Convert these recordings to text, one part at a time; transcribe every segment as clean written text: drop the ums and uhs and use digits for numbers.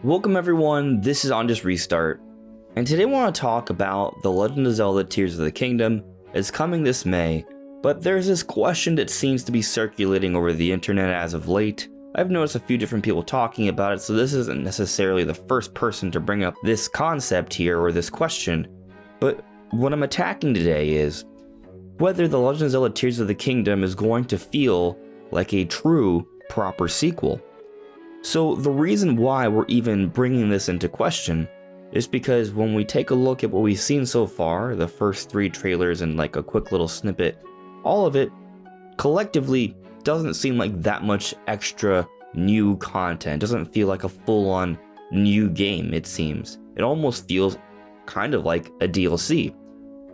Welcome everyone, this is On Just Restart, and today I want to talk about The Legend of Zelda Tears of the Kingdom. It's coming this May, but there's this question that seems to be circulating over the internet as of late. I've noticed a few different people talking about it, so this isn't necessarily the first person to bring up this concept here or this question, but what I'm attacking today is whether The Legend of Zelda Tears of the Kingdom is going to feel like a true, proper sequel. So the reason why we're even bringing this into question is because when we take a look at what we've seen so far, the first 3 trailers and like a quick little snippet, all of it collectively doesn't seem like that much extra new content. Doesn't feel like a full-on new game, it seems. It almost feels kind of like a DLC.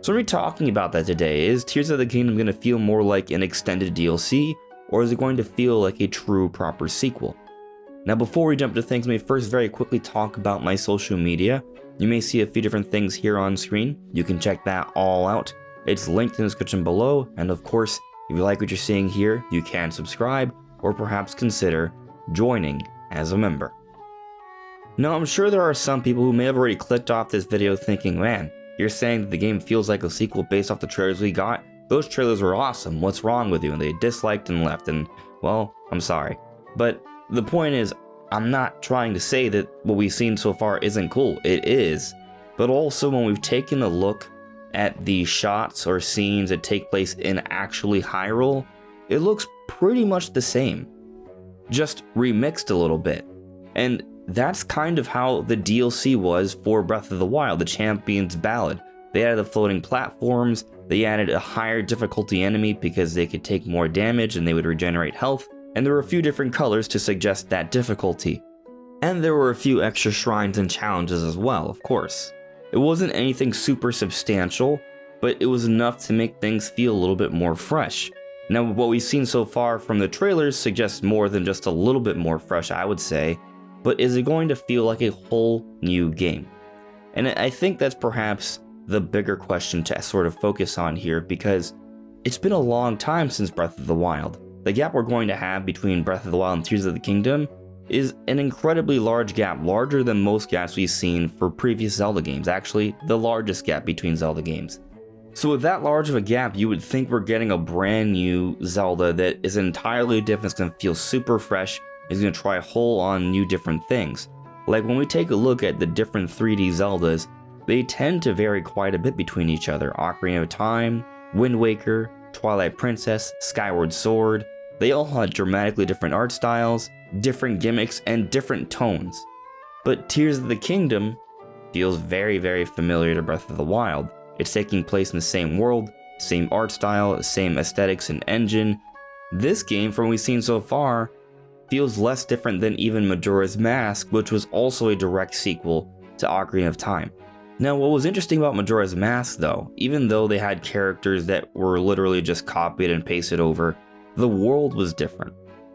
So we're talking about that today. Is Tears of the Kingdom going to feel more like an extended DLC, or is it going to feel like a true proper sequel? Now before we jump to things, let me first very quickly talk about my social media. You may see a few different things here on screen. You can check that all out. It's linked in the description below, and of course, if you like what you're seeing here, you can subscribe, or perhaps consider joining as a member. Now I'm sure there are some people who may have already clicked off this video thinking, man, you're saying that the game feels like a sequel based off the trailers we got? Those trailers were awesome, what's wrong with you? And they disliked and left, and well, I'm sorry. But the point is, I'm not trying to say that what we've seen so far isn't cool. It is. But also when we've taken a look at the shots or scenes that take place in actually Hyrule, it looks pretty much the same. Just remixed a little bit. And that's kind of how the DLC was for Breath of the Wild, the Champion's Ballad. They added the floating platforms, they added a higher difficulty enemy because they could take more damage and they would regenerate health. And there were a few different colors to suggest that difficulty. And there were a few extra shrines and challenges as well, of course. It wasn't anything super substantial, but it was enough to make things feel a little bit more fresh. Now what we've seen so far from the trailers suggests more than just a little bit more fresh, I would say, but is it going to feel like a whole new game? And I think that's perhaps the bigger question to sort of focus on here, because it's been a long time since Breath of the Wild. The gap we're going to have between Breath of the Wild and Tears of the Kingdom is an incredibly large gap, larger than most gaps we've seen for previous Zelda games, actually the largest gap between Zelda games. So with that large of a gap, you would think we're getting a brand new Zelda that is entirely different, it's going to feel super fresh, it's going to try a whole on new different things. Like when we take a look at the different 3D Zeldas, they tend to vary quite a bit between each other. Ocarina of Time, Wind Waker, Twilight Princess, Skyward Sword, they all had dramatically different art styles, different gimmicks, and different tones. But Tears of the Kingdom feels very, very familiar to Breath of the Wild. It's taking place in the same world, same art style, same aesthetics and engine. This game, from what we've seen so far, feels less different than even Majora's Mask, which was also a direct sequel to Ocarina of Time. Now, what was interesting about Majora's Mask, though, even though they had characters that were literally just copied and pasted over, the world was different.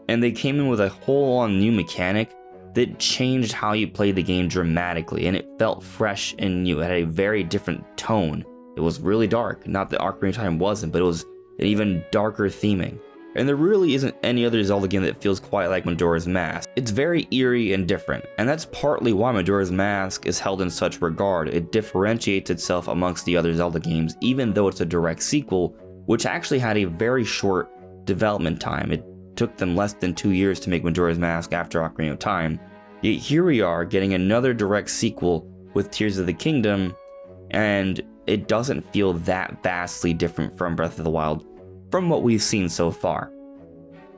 And they came in with a whole-on new mechanic that changed how you played the game dramatically, and it felt fresh and new. It had a very different tone. It was really dark. Not that Ocarina of Time wasn't, but it was an even darker theming. And there really isn't any other Zelda game that feels quite like Majora's Mask. It's very eerie and different, and that's partly why Majora's Mask is held in such regard. It differentiates itself amongst the other Zelda games, even though it's a direct sequel, which actually had a very short development time. It took them less than 2 years to make Majora's Mask after Ocarina of Time. Yet here we are getting another direct sequel with Tears of the Kingdom, and it doesn't feel that vastly different from Breath of the Wild from what we've seen so far.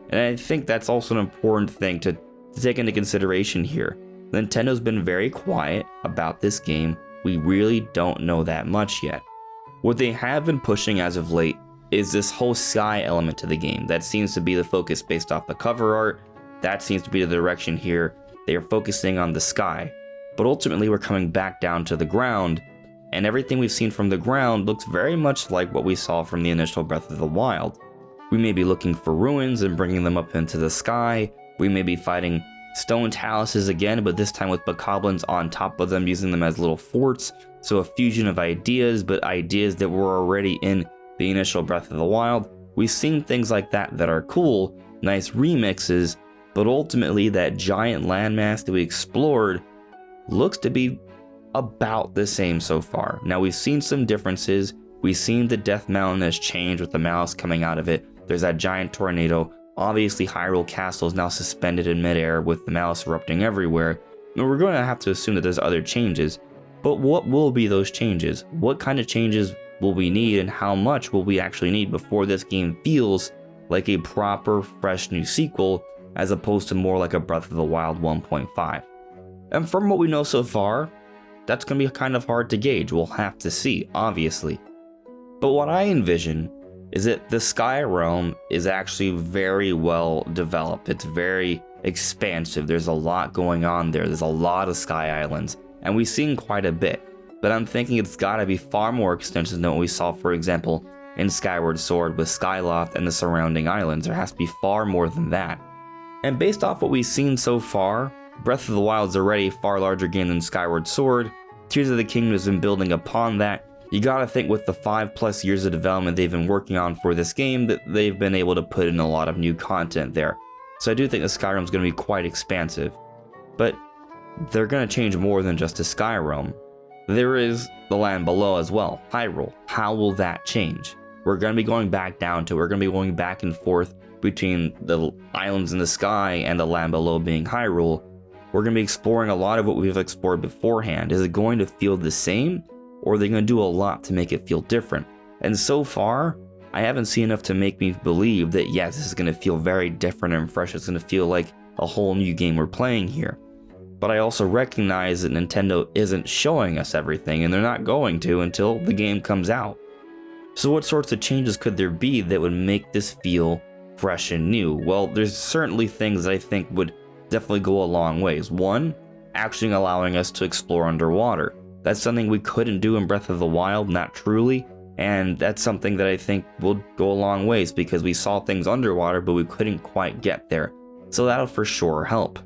And I think that's also an important thing to take into consideration here. Nintendo's been very quiet about this game. We really don't know that much yet. What they have been pushing as of late is this whole sky element to the game. That seems to be the focus based off the cover art. That seems to be the direction here. They are focusing on the sky. But ultimately we're coming back down to the ground, and everything we've seen from the ground looks very much like what we saw from the initial Breath of the Wild. We may be looking for ruins and bringing them up into the sky. We may be fighting stone taluses again, but this time with bokoblins on top of them, using them as little forts. So a fusion of ideas, but ideas that were already in the initial Breath of the Wild. We've seen things like that are cool, nice remixes, but ultimately that giant landmass that we explored looks to be about the same so far. Now, we've seen some differences. We've seen the Death Mountain has changed with the mouse coming out of it. There's that giant tornado. Obviously, Hyrule Castle is now suspended in midair with the mouse erupting everywhere. And we're going to have to assume that there's other changes. But what will be those changes? What kind of changes will we need, and how much will we actually need before this game feels like a proper, fresh new sequel, as opposed to more like a Breath of the Wild 1.5? And from what we know so far, that's going to be kind of hard to gauge. We'll have to see, obviously. But what I envision is that the Sky Realm is actually very well developed. It's very expansive. There's a lot going on there. There's a lot of Sky Islands, and we've seen quite a bit. But I'm thinking it's gotta be far more extensive than what we saw, for example, in Skyward Sword with Skyloft and the surrounding islands. There has to be far more than that. And based off what we've seen so far, Breath of the Wild is already a far larger game than Skyward Sword. Tears of the Kingdom has been building upon that. You gotta think with the 5+ years of development they've been working on for this game, that they've been able to put in a lot of new content there. So I do think the Skyrim is gonna be quite expansive. But they're gonna change more than just a Skyrim. There is the land below as well, Hyrule. How will that change? We're going to be going back down to, we're going to be going back and forth between the islands in the sky and the land below being Hyrule. We're going to be exploring a lot of what we've explored beforehand. Is it going to feel the same, or are they going to do a lot to make it feel different? And so far, I haven't seen enough to make me believe that yes, this is going to feel very different and fresh. It's going to feel like a whole new game we're playing here. But I also recognize that Nintendo isn't showing us everything, and they're not going to until the game comes out. So what sorts of changes could there be that would make this feel fresh and new? Well, there's certainly things that I think would definitely go a long ways. One, actually allowing us to explore underwater. That's something we couldn't do in Breath of the Wild, not truly, and that's something that I think will go a long ways because we saw things underwater, but we couldn't quite get there. So that'll for sure help.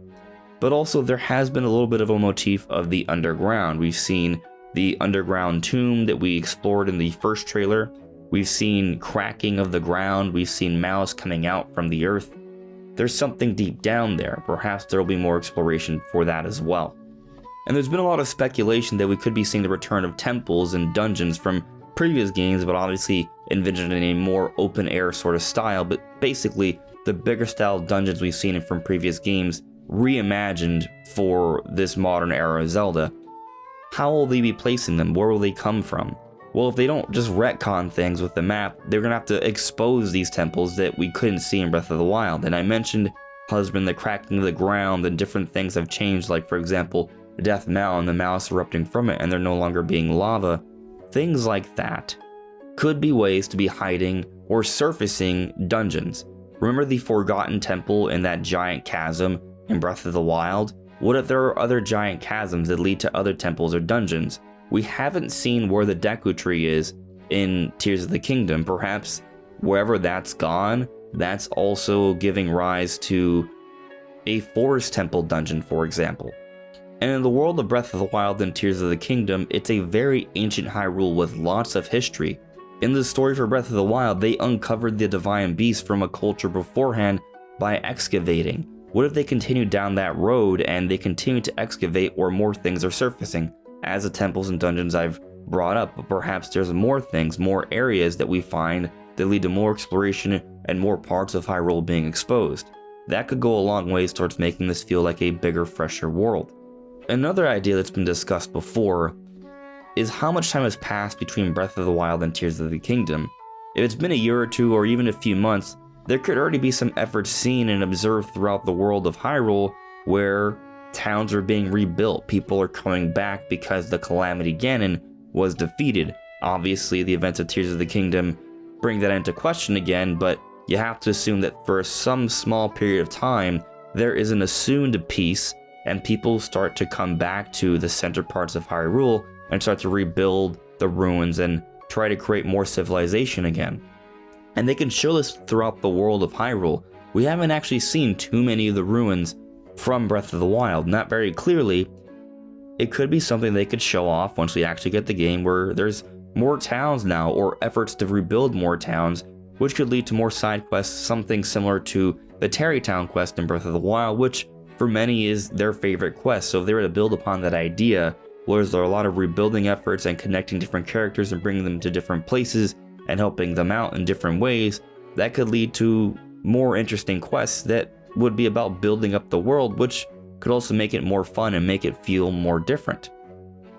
But also there has been a little bit of a motif of the underground. We've seen the underground tomb that we explored in the first trailer. We've seen cracking of the ground. We've seen mouths coming out from the earth. There's something deep down there. Perhaps there will be more exploration for that as well. And there's been a lot of speculation that we could be seeing the return of temples and dungeons from previous games, but obviously envisioned in a more open air sort of style. But basically the bigger style dungeons we've seen from previous games reimagined for this modern era Zelda. How will they be placing them? Where will they come from? Well, if they don't just retcon things with the map, they're gonna have to expose these temples that we couldn't see in Breath of the Wild. And I mentioned how there's been the cracking of the ground and different things have changed, like for example, Death Mountain, the mouse erupting from it, and they're no longer being lava. Things like that could be ways to be hiding or surfacing dungeons. Remember the Forgotten Temple in that giant chasm in Breath of the Wild? What if there are other giant chasms that lead to other temples or dungeons? We haven't seen where the Deku Tree is in Tears of the Kingdom. Perhaps wherever that's gone, that's also giving rise to a Forest Temple dungeon, for example. And in the world of Breath of the Wild and Tears of the Kingdom, it's a very ancient Hyrule with lots of history. In the story for Breath of the Wild, they uncovered the Divine Beast from a culture beforehand by excavating. What if they continue down that road and they continue to excavate where more things are surfacing? As the temples and dungeons I've brought up, but perhaps there's more things, more areas that we find that lead to more exploration and more parts of Hyrule being exposed. That could go a long ways towards making this feel like a bigger, fresher world. Another idea that's been discussed before is how much time has passed between Breath of the Wild and Tears of the Kingdom. If it's been a year or two or even a few months, there could already be some efforts seen and observed throughout the world of Hyrule where towns are being rebuilt. People are coming back because the Calamity Ganon was defeated. Obviously, the events of Tears of the Kingdom bring that into question again, but you have to assume that for some small period of time, there is an assumed peace and people start to come back to the center parts of Hyrule and start to rebuild the ruins and try to create more civilization again. And they can show this throughout the world of Hyrule. We haven't actually seen too many of the ruins from Breath of the Wild, not very clearly. It could be something they could show off once we actually get the game where there's more towns now or efforts to rebuild more towns, which could lead to more side quests, something similar to the Tarrey Town quest in Breath of the Wild, which for many is their favorite quest. So if they were to build upon that idea, where there are a lot of rebuilding efforts and connecting different characters and bringing them to different places and helping them out in different ways, that could lead to more interesting quests that would be about building up the world, which could also make it more fun and make it feel more different.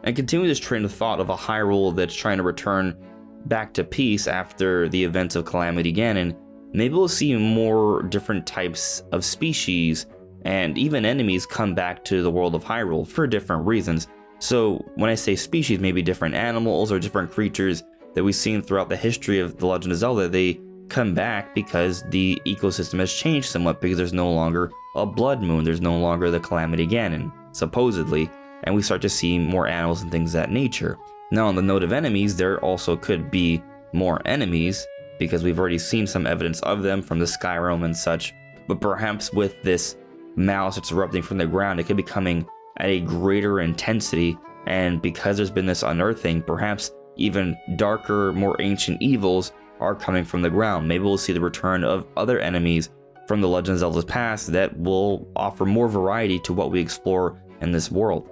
And continue this train of thought of a Hyrule that's trying to return back to peace after the events of Calamity Ganon, maybe we'll see more different types of species and even enemies come back to the world of Hyrule for different reasons. So when I say species, maybe different animals or different creatures that we've seen throughout the history of The Legend of Zelda, they come back because the ecosystem has changed somewhat, because there's no longer a blood moon, there's no longer the Calamity Ganon, supposedly, and we start to see more animals and things of that nature. Now on the note of enemies, there also could be more enemies, because we've already seen some evidence of them from the Sky Realm and such, but perhaps with this malice that's erupting from the ground, it could be coming at a greater intensity, and because there's been this unearthing, perhaps even darker, more ancient evils are coming from the ground. Maybe we'll see the return of other enemies from the Legend of Zelda's past that will offer more variety to what we explore in this world.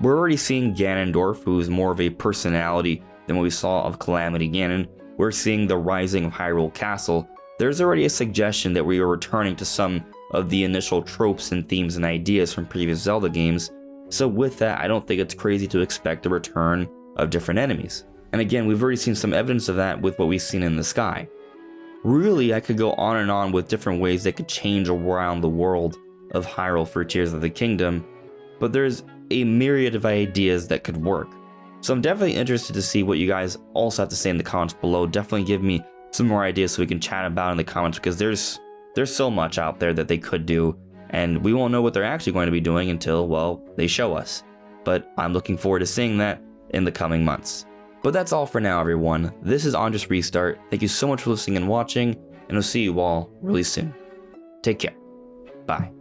We're already seeing Ganondorf, who's more of a personality than what we saw of Calamity Ganon. We're seeing the rising of Hyrule Castle. There's already a suggestion that we are returning to some of the initial tropes and themes and ideas from previous Zelda games. So with that, I don't think it's crazy to expect a return of different enemies. And again, we've already seen some evidence of that with what we've seen in the sky. Really, I could go on and on with different ways that could change around the world of Hyrule for Tears of the Kingdom, but there's a myriad of ideas that could work. So I'm definitely interested to see what you guys also have to say in the comments below. Definitely give me some more ideas so we can chat about in the comments, because there's so much out there that they could do, and we won't know what they're actually going to be doing until, well, they show us. But I'm looking forward to seeing that in the coming months. But that's all for now, everyone. This is On Just Restart. Thank you so much for listening and watching, and I'll see you all really soon. Take care. Bye.